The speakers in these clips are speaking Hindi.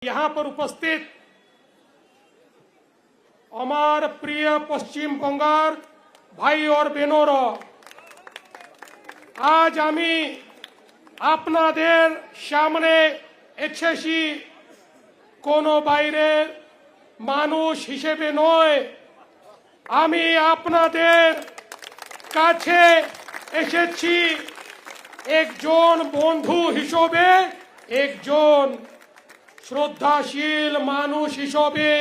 यहाँ पर उपस्थित हमार प्रिय पश्चिम बंगाल भाई और बहनों, आज আমি আপনাদের সামনে এসেছি কোনো বাইরের মানুষ হিসেবে নয়, আমি আপনাদের কাছে এসেছি একজন বন্ধু হিসেবে, একজন শ্রদ্ধাশীল মানুষ হিসেবে,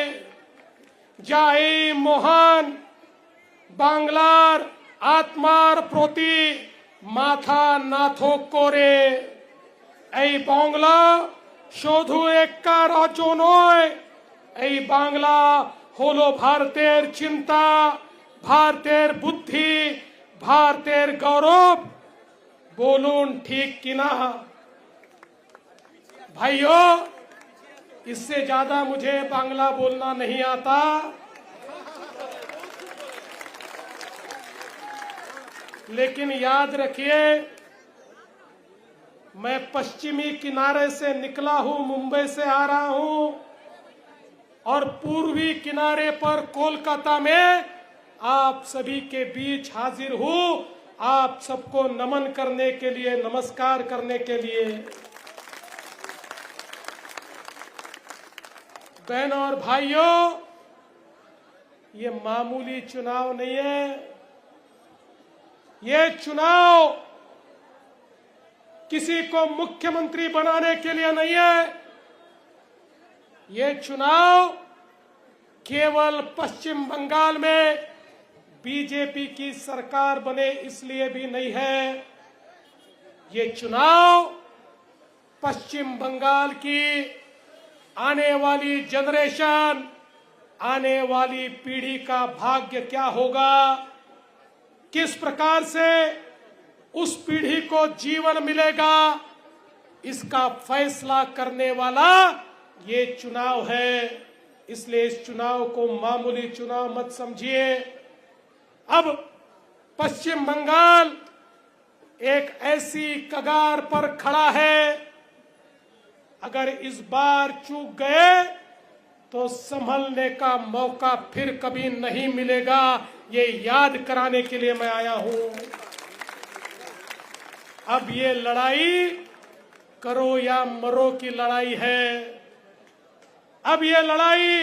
যা এই মহান বাংলার আত্মার প্রতি মাথা নত করে। এই বাংলা শুধু একটা রাজ্য নয়, এই বাংলা হলো ভারতের চিন্তা, ভারতের বুদ্ধি, ভারতের গৌরব। बोलूं ठीक कि ना भाइयों? इससे ज्यादा मुझे बांग्ला बोलना नहीं आता। लेकिन याद रखिए, मैं पश्चिमी किनारे से निकला हूं, मुंबई से आ रहा हूं, और पूर्वी किनारे पर कोलकाता में आप सभी के बीच हाजिर हूं, आप सबको नमन करने के लिए, नमस्कार करने के लिए। बहनों और भाइयों, ये मामूली चुनाव नहीं है, ये चुनाव किसी को मुख्यमंत्री बनाने के लिए नहीं है, ये चुनाव केवल पश्चिम बंगाल में बीजेपी की सरकार बने इसलिए भी नहीं है। ये चुनाव पश्चिम बंगाल की आने वाली जनरेशन, आने वाली पीढ़ी का भाग्य क्या होगा, किस प्रकार से उस पीढ़ी को जीवन मिलेगा, इसका फैसला करने वाला ये चुनाव है। इसलिए इस चुनाव को मामूली चुनाव मत समझिए। अब पश्चिम बंगाल एक ऐसी कगार पर खड़ा है, अगर इस बार चूक गए तो संभलने का मौका फिर कभी नहीं मिलेगा, ये याद कराने के लिए मैं आया हूं। अब ये लड़ाई करो या मरो की लड़ाई है। अब ये लड़ाई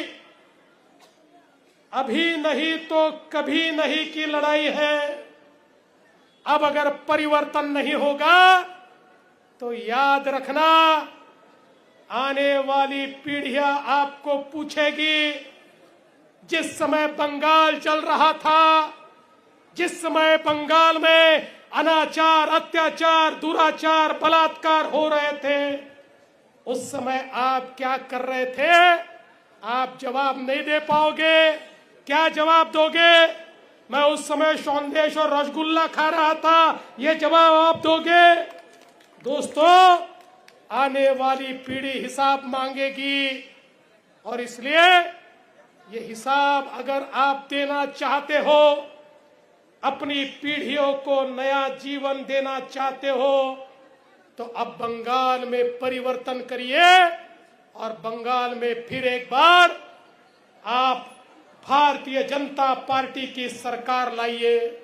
अभी नहीं तो कभी नहीं की लड़ाई है। अब अगर परिवर्तन नहीं होगा तो याद रखना, आने वाली पीढ़ियां आपको पूछेगी, जिस समय बंगाल चल रहा था, जिस समय बंगाल में अनाचार, अत्याचार, दुराचार, बलात्कार हो रहे थे, उस समय आप क्या कर रहे थे? आप जवाब नहीं दे पाओगे। क्या जवाब दोगे? मैं उस समय संदेश और रसगुल्ला खा रहा था, ये जवाब आप दोगे? दोस्तों, आने वाली पीढ़ी हिसाब मांगेगी, और इसलिए ये हिसाब अगर आप देना चाहते हो, अपनी पीढ़ियों को नया जीवन देना चाहते हो, तो अब बंगाल में परिवर्तन करिए, और बंगाल में फिर एक बार आप भारतीय जनता पार्टी की सरकार लाइए।